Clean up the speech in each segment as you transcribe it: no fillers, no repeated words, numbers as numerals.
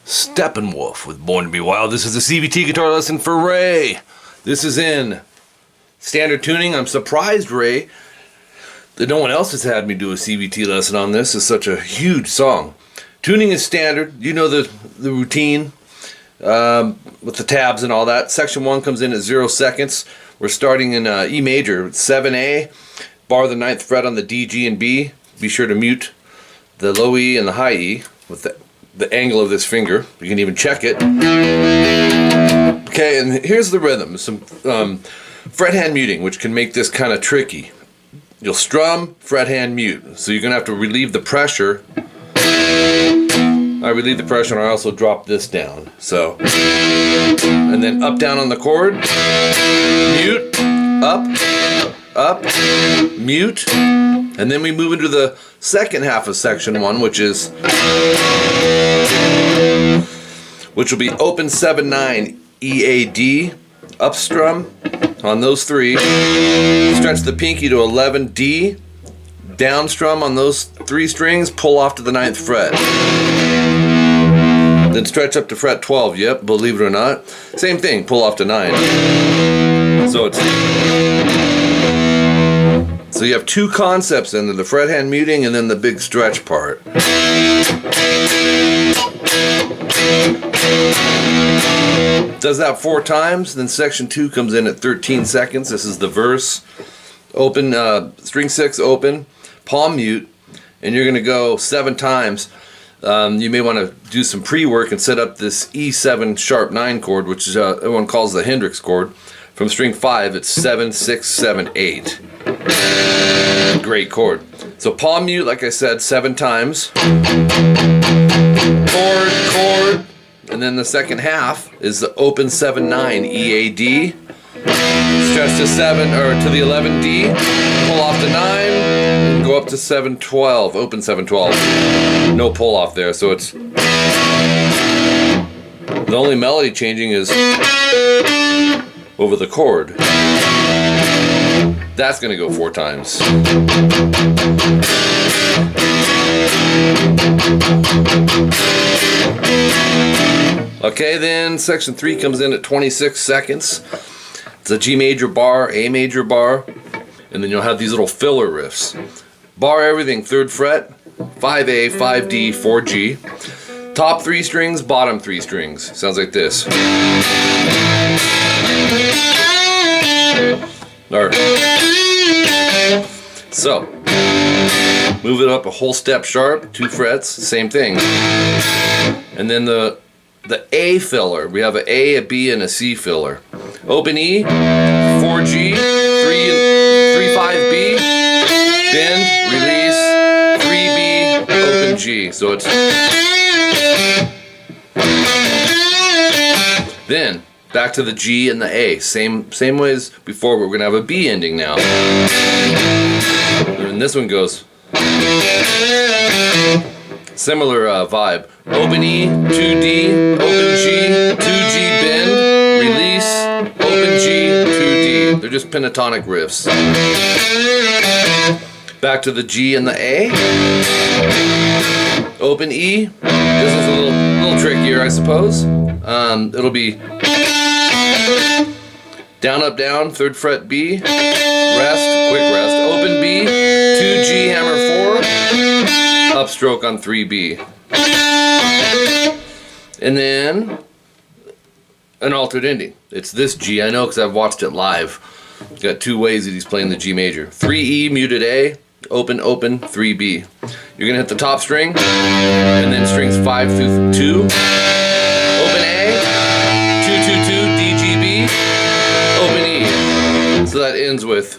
Steppenwolf with Born to Be Wild. This is a CVT guitar lesson for Ray. This is in standard tuning. I'm surprised, Ray, that no one else has had me do a CVT lesson on this. It's such a huge song. Tuning is standard. You know the routine with the tabs and all that. Section 1 comes in at 0 seconds. We're starting in E major, 7A. Bar the 9th fret on the D, G, and B. Be sure to mute the low E and the high E with the angle of this finger. You can even check it. Okay, and here's the rhythm. Some fret hand muting, which can make this kind of tricky. You'll strum, fret hand mute. So you're going to have to relieve the pressure. I relieve the pressure and I also drop this down. So, and then up, down on the chord. Mute, up, mute. And then we move into the second half of section 1, which will be open 7/9 EAD, up strum on those 3, stretch the pinky to 11 D, down strum on those 3 strings, pull off to the 9th fret. Then stretch up to fret 12, yep, believe it or not. Same thing, pull off to 9. So you have 2 concepts in there, the fret hand muting and then the big stretch part. Does that 4 times, then section 2 comes in at 13 seconds. This is the verse. Open, string 6 open, palm mute, and you're going to go 7 times. You may want to do some pre-work and set up this E7 sharp 9 chord, which is everyone calls the Hendrix chord. From string 5, it's 7, 6, 7, 8. Great chord. So palm mute, like I said, 7 times. Chord, and then the second half is the open 7/9 EAD. Stretch to 7 or to the 11 D, pull off to 9, and go up to 7/12. Open 7/12. No pull off there, so it's the only melody changing is over the chord. That's going to go 4 times. Okay, then section 3 comes in at 26 seconds. It's a G major bar, A major bar, and then you'll have these little filler riffs. Bar everything, 3rd fret, 5A, 5D, 4G. Top 3 strings, bottom 3 strings. Sounds like this. So, move it up a whole step sharp, 2 frets, same thing. And then the A filler, we have an A, a B, and a C filler. Open E, 4G, 3, 5B, bend, release, 3B, open G. So it's then back to the G and the A, same way as before, but we're gonna have a B ending now. And this one goes similar vibe. Open E, 2D, open G, 2G bend, release, open G, 2D. They're just pentatonic riffs. Back to the G and the A. Open E. This is a little trickier, I suppose. It'll be down, up, down, 3rd fret B, rest, quick rest, open B, 2G hammer 4, upstroke on 3B. And then an altered ending. It's this G, I know because I've watched it live. Got 2 ways that he's playing the G major. 3E muted A, open, 3B. You're gonna hit the top string, and then strings 5 through 2. Open A, 2, 2, 2, D, G, B, open E. So that ends with.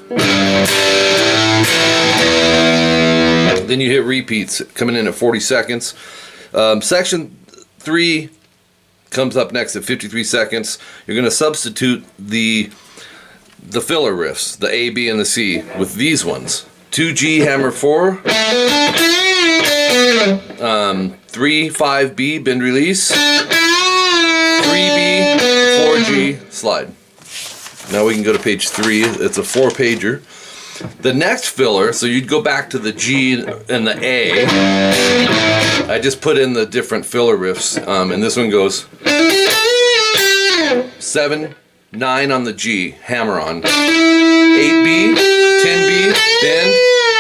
Then you hit repeats, coming in at 40 seconds. Section 3 comes up next at 53 seconds. You're going to substitute the filler riffs, the A, B, and the C, with these ones. 2G hammer 4, 3, 5B bend release, 3B, 4G slide. Now we can go to page 3. It's a 4-pager. The next filler, so you'd go back to the G and the A. I just put in the different filler riffs, and this one goes 7, 9 on the G, hammer on, 8B, 10B, bend,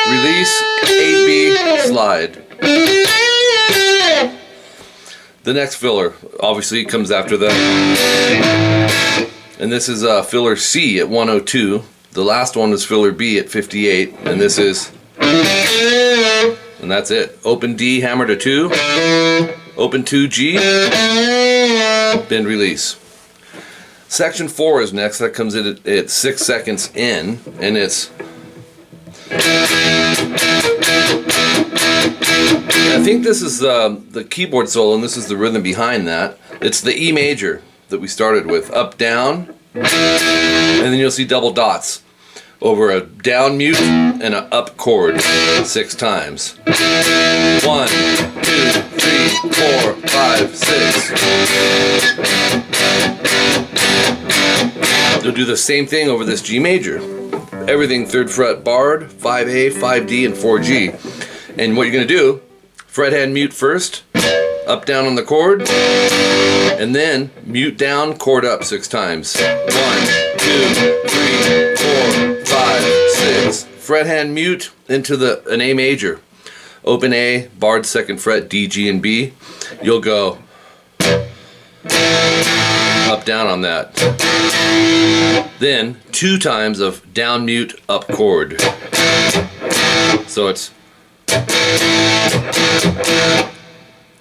release, 8B, slide. The next filler obviously comes after that, and this is filler C at 102. The last one was filler B at 58, and this is, and that's it. Open D, hammer to 2, open 2G, bend release. Section 4 is next. That comes in at 6 seconds in, and it's, I think this is the keyboard solo, and this is the rhythm behind that. It's the E major that we started with, up, down, and then you'll see double dots over a down mute and an up chord 6 times. 1, 2, 3, 4, 5, 6. You'll do the same thing over this G major. Everything 3rd fret barred, 5A, 5D, and 4G. And what you're going to do, fret hand mute first, up down on the chord, and then mute down, chord up 6 times. 1, 2, 3, 4, 5, 6. Fret hand mute into an A major. Open A, barred 2nd fret, D, G, and B. You'll go up down on that. Then 2 times of down mute up chord. So it's,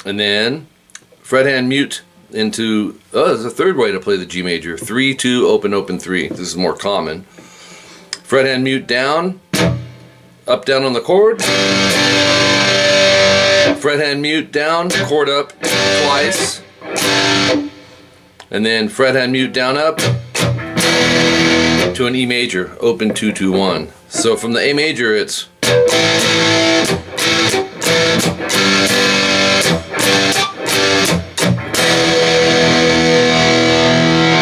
and then fret hand mute into, there's a 3rd way to play the G major. 3, 2, open, open 3. This is more common. Fret hand mute down, up down on the chord. Fret hand mute down, chord up twice. And then fret hand mute down up to an E major, open 2, 2, 1. So from the A major it's,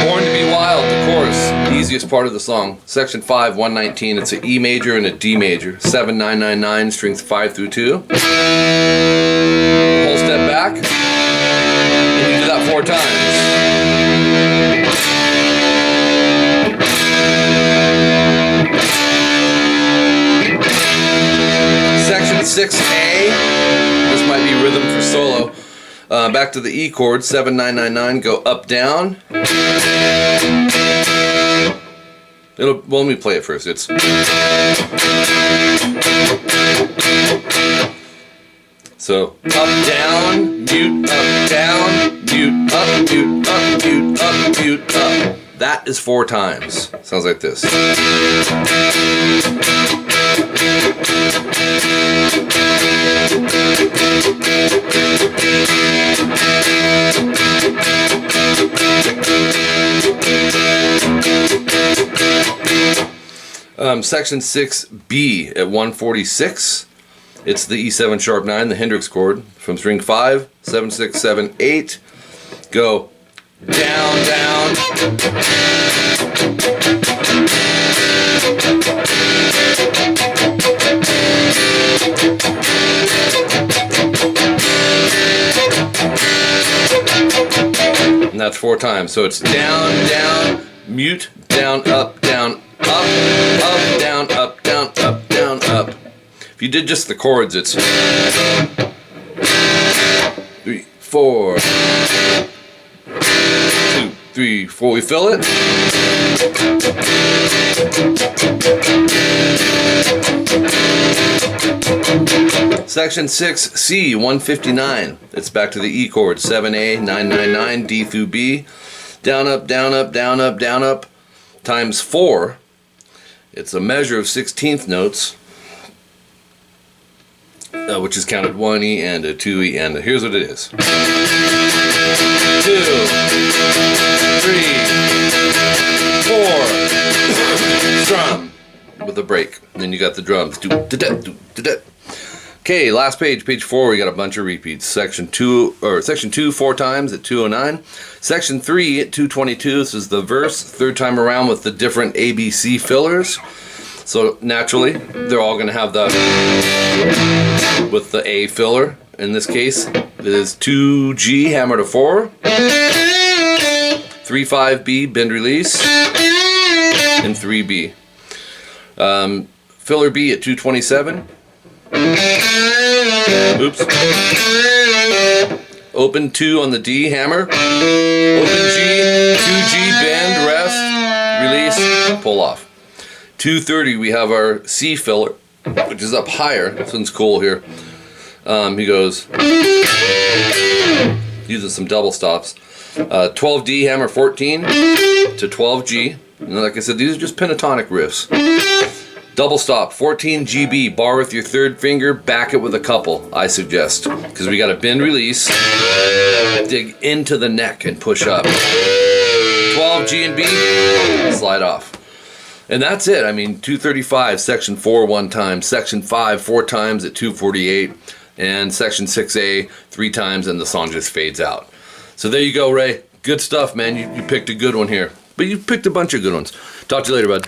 Born to Be Wild, the chorus, easiest part of the song. Section 5, 119, it's an E major and a D major. 7, 9, 9, 9, strings 5 through 2. Whole step back, and you do that 4 times. Section 6A, this might be rhythm for solo. Back to the E chord, 7, 9, 9, 9, go up, down. Well, let me play it first. It's, so up, down, mute, up, down, mute, up, mute, up, mute, up, mute, up. That is 4 times. Sounds like this. Section 6B at 146. It's the E7 sharp 9, the Hendrix chord, from string 5, 7, 6, 7, 8. Go down, down. And that's 4 times. So it's down, down, mute, down, up, down, up, up, down, up, down, up, down, up. If you did just the chords, it's 3, 4, 2, 3, 4. We fill it. Section 6C, 159. It's back to the E chord. 7A, 999, D through B. Down, up, down, up, down, up, down, up. Times 4. It's a measure of 16th notes, which is counted 1E and a 2E and a, here's what it is. 2, 3, strum. with a break. And then you got the drums. Okay, last page, page 4, we got a bunch of repeats. Section 2 4 times at 209. Section 3 at 222. This is the verse, third time around with the different ABC fillers. So naturally, they're all going to have the with the A filler. In this case, it is 2G hammer to 4, 3-5B bend release, and 3B. Filler B at 227. Oops. Open 2 on the D hammer. Open G, 2G bend, rest, release, pull off. 230 we have our C filler, which is up higher. This one's cool here. He goes, uses some double stops. 12D hammer 14 to 12G. And like I said, these are just pentatonic riffs. Double stop, 14 GB, bar with your third finger, back it with a couple, I suggest. Because we got a bend release, dig into the neck and push up. 12 G and B, slide off. And that's it. I mean, 235, section 4 1 time, section 5 4 times at 248, and section 6A 3 times, and the song just fades out. So there you go, Ray. Good stuff, man. You picked a good one here. But you picked a bunch of good ones. Talk to you later, bud.